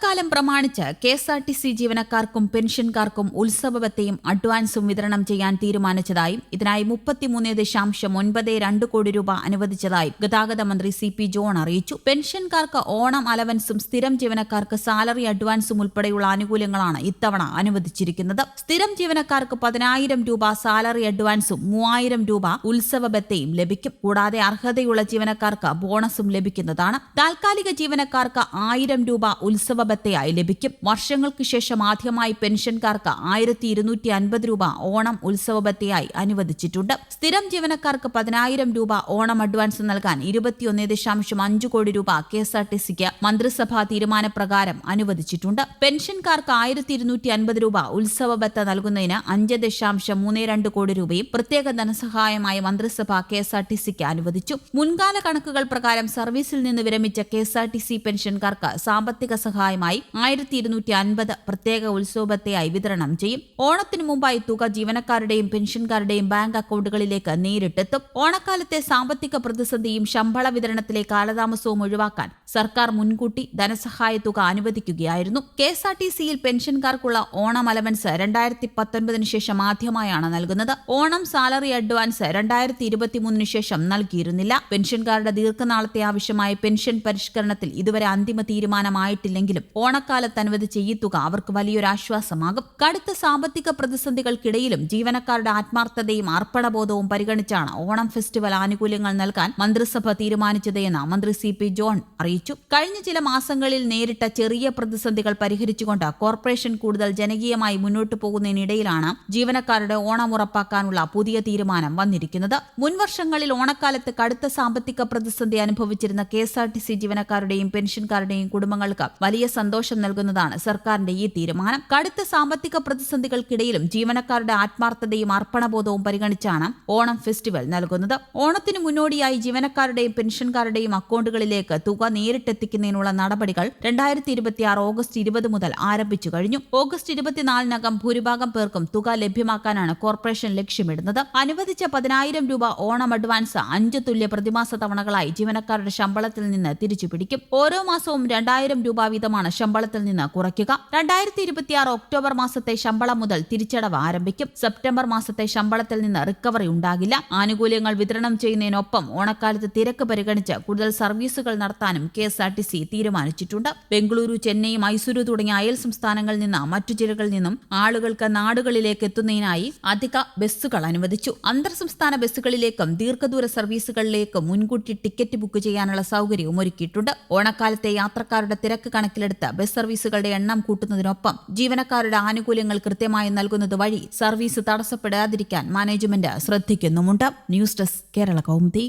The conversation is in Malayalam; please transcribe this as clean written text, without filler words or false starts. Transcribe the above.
ഓണക്കാലം പ്രമാണിച്ച് KSRTC ജീവനക്കാർക്കും പെൻഷൻകാർക്കും ഉത്സവബത്തയും അഡ്വാൻസും വിതരണം ചെയ്യാൻ തീരുമാനിച്ചതായും ഇതിനായി 33.92 കോടി രൂപ അനുവദിച്ചതായും ഗതാഗത മന്ത്രി CP ജോൺ അറിയിച്ചു. പെൻഷൻകാർക്ക് ഓണം അലവൻസും സ്ഥിരം ജീവനക്കാർക്ക് സാലറി അഡ്വാൻസും ഉൾപ്പെടെയുള്ള ആനുകൂല്യങ്ങളാണ് ഇത്തവണ അനുവദിച്ചിരിക്കുന്നത്. സ്ഥിരം ജീവനക്കാർക്ക് 10,000 രൂപ സാലറി അഡ്വാൻസും 3,000 രൂപ ഉത്സവബത്തയും ലഭിക്കും. കൂടാതെ അർഹതയുള്ള ജീവനക്കാർക്ക് ബോണസും ലഭിക്കുന്നതാണ്. താൽക്കാലിക ജീവനക്കാർക്ക് 1,000 രൂപ ഉത്സവബത്തയായി ലഭിക്കും. വർഷങ്ങൾക്ക് ശേഷം ആദ്യമായി പെൻഷൻകാർക്ക് 1,250 രൂപ ഓണം ഉത്സവബത്തയായി അനുവദിച്ചിട്ടുണ്ട്. സ്ഥിരം ജീവനക്കാർക്ക് 10,000 രൂപ ഓണം അഡ്വാൻസ് നൽകാൻ 21.5 കോടി രൂപ KSRTCക്ക് മന്ത്രിസഭാ തീരുമാനപ്രകാരം അനുവദിച്ചിട്ടുണ്ട്. പെൻഷൻകാർക്ക് 1,250 രൂപ ഉത്സവബത്ത നൽകുന്നതിന് 5.32 കോടി രൂപയും പ്രത്യേക ധനസഹായമായി മന്ത്രിസഭ KSRTCക്ക് അനുവദിച്ചു. മുൻകാല കണക്കുകൾ പ്രകാരം സർവീസിൽ നിന്ന് വിരമിച്ച KSRTC പെൻഷൻകാർക്ക് സാമ്പത്തിക സഹായമായി 1,250 പ്രത്യേക ഉത്സവബത്തയായി വിതരണം ചെയ്യും. ഓണത്തിനു മുമ്പായി തുക ജീവനക്കാരുടെയും പെൻഷൻകാരുടെയും ബാങ്ക് അക്കൗണ്ടുകളിലേക്ക് നേരിട്ടെത്തും. ഓണക്കാലത്തെ സാമ്പത്തിക പ്രതിസന്ധിയും ശമ്പള വിതരണത്തിലെ കാലതാമസവും ഒഴിവാക്കാൻ സർക്കാർ മുൻകൂട്ടി ധനസഹായ തുക അനുവദിക്കുകയായിരുന്നു. KSRTCയിൽ പെൻഷൻകാർക്കുള്ള ഓണം അലവൻസ് 2019 ശേഷം ആദ്യമായാണ് നൽകുന്നത്. ഓണം സാലറി അഡ്വാൻസ് 2023 ശേഷം നൽകിയിരുന്നില്ല. പെൻഷൻകാരുടെ ദീർഘനാളത്തെ ആവശ്യമായ പെൻഷൻ പരിഷ്കരണത്തിൽ ഇതുവരെ അന്തിമ തീരുമാനമായിട്ടില്ലെങ്കിലും ഓണക്കാലത്ത് അനുവദിച്ച ഈ തുക അവർക്ക് വലിയൊരു ആശ്വാസമാകും. കടുത്ത സാമ്പത്തിക പ്രതിസന്ധികൾക്കിടയിലും ജീവനക്കാരുടെ ആത്മാർത്ഥതയും അർപ്പണബോധവും പരിഗണിച്ചാണ് ഓണം ഫെസ്റ്റിവൽ ആനുകൂല്യങ്ങൾ നൽകാൻ മന്ത്രിസഭ തീരുമാനിച്ചതെന്ന് മന്ത്രി CP ജോൺ അറിയിച്ചു. കഴിഞ്ഞ ചില മാസങ്ങളിൽ നേരിട്ട ചെറിയ പ്രതിസന്ധികൾ പരിഹരിച്ചുകൊണ്ട് കോർപ്പറേഷൻ കൂടുതൽ ജനകീയമായി മുന്നോട്ടു പോകുന്നതിനിടയിലാണ് ജീവനക്കാരുടെ ഓണം ഉറപ്പാക്കാനുള്ള പുതിയ തീരുമാനം വന്നിരിക്കുന്നത്. മുൻവർഷങ്ങളിൽ ഓണക്കാലത്ത് കടുത്ത സാമ്പത്തിക പ്രതിസന്ധി അനുഭവിച്ചിരുന്ന KSRTC ജീവനക്കാരുടെയും പെൻഷൻകാരുടെയും കുടുംബങ്ങൾക്ക് വലിയ സന്തോഷം നൽകുന്നതാണ് സർക്കാരിന്റെ ഈ തീരുമാനം. കടുത്ത സാമ്പത്തിക പ്രതിസന്ധികൾക്കിടയിലും ജീവനക്കാരുടെ ആത്മാർത്ഥതയും അർപ്പണബോധവും പരിഗണിച്ചാണ് ഓണം ഫെസ്റ്റിവൽ നൽകുന്നത്. ഓണത്തിന് മുന്നോടിയായി ജീവനക്കാരുടെയും പെൻഷൻകാരുടെയും അക്കൗണ്ടുകളിലേക്ക് തുക നേരിട്ടെത്തിക്കുന്നതിനുള്ള നടപടികൾ 2026 ഓഗസ്റ്റ് 20 മുതൽ ആരംഭിച്ചു കഴിഞ്ഞു. ഓഗസ്റ്റ് 24-നകം ഭൂരിഭാഗം പേർക്കും തുക ലഭ്യമാക്കാനാണ് കോർപ്പറേഷൻ ലക്ഷ്യമിടുന്നത്. അനുവദിച്ച 10,000 രൂപ ഓണം അഡ്വാൻസ് 5 തുല്യ പ്രതിമാസ തവണകളായി ജീവനക്കാരുടെ ശമ്പളത്തിൽ നിന്ന് തിരിച്ചുപിടിക്കും. ഓരോ മാസവും 2,000 രൂപ വീതമാണ് ശമ്പളത്തിൽ നിന്ന് കുറയ്ക്കുക. 2026 ഒക്ടോബർ മാസത്തെ ശമ്പളം മുതൽ തിരിച്ചടവ് ആരംഭിക്കും. സെപ്റ്റംബർ മാസത്തെ ശമ്പളത്തിൽ നിന്ന് റിക്കവറി ഉണ്ടാകില്ല. ആനുകൂല്യങ്ങൾ വിതരണം ചെയ്യുന്നതിനൊപ്പം ഓണക്കാലത്ത് തിരക്ക് പരിഗണിച്ച് കൂടുതൽ സർവീസുകൾ നടത്താനും KSRTC തീരുമാനിച്ചിട്ടുണ്ട്. ബംഗളൂരു, ചെന്നൈ, മൈസൂരു തുടങ്ങിയ അയൽ സംസ്ഥാനങ്ങളിൽ നിന്ന് മറ്റു ജില്ലകളിൽ നിന്നും ആളുകൾക്ക് നാടുകളിലേക്ക് എത്തുന്നതിനായി അധിക ബസ്സുകൾ അനുവദിച്ചു. അന്തർ സംസ്ഥാന ബസ്സുകളിലേക്കും ദീർഘദൂര സർവീസുകളിലേക്കും മുൻകൂട്ടി ടിക്കറ്റ് ബുക്ക് ചെയ്യാനുള്ള സൗകര്യവും ഒരുക്കിയിട്ടുണ്ട്. ഓണക്കാലത്തെ യാത്രക്കാരുടെ തിരക്ക് കണക്കിലെടുത്ത് ബസ് സർവീസുകളുടെ എണ്ണം കൂട്ടുന്നതിനൊപ്പം ജീവനക്കാരുടെ ആനുകൂല്യങ്ങൾ കൃത്യമായി നൽകുന്നത് വഴി സർവീസ് തടസ്സപ്പെടാതിരിക്കാൻ മാനേജ്മെന്റ് ശ്രദ്ധിക്കുന്നുമുണ്ട്. News desk Kerala Kaumudi.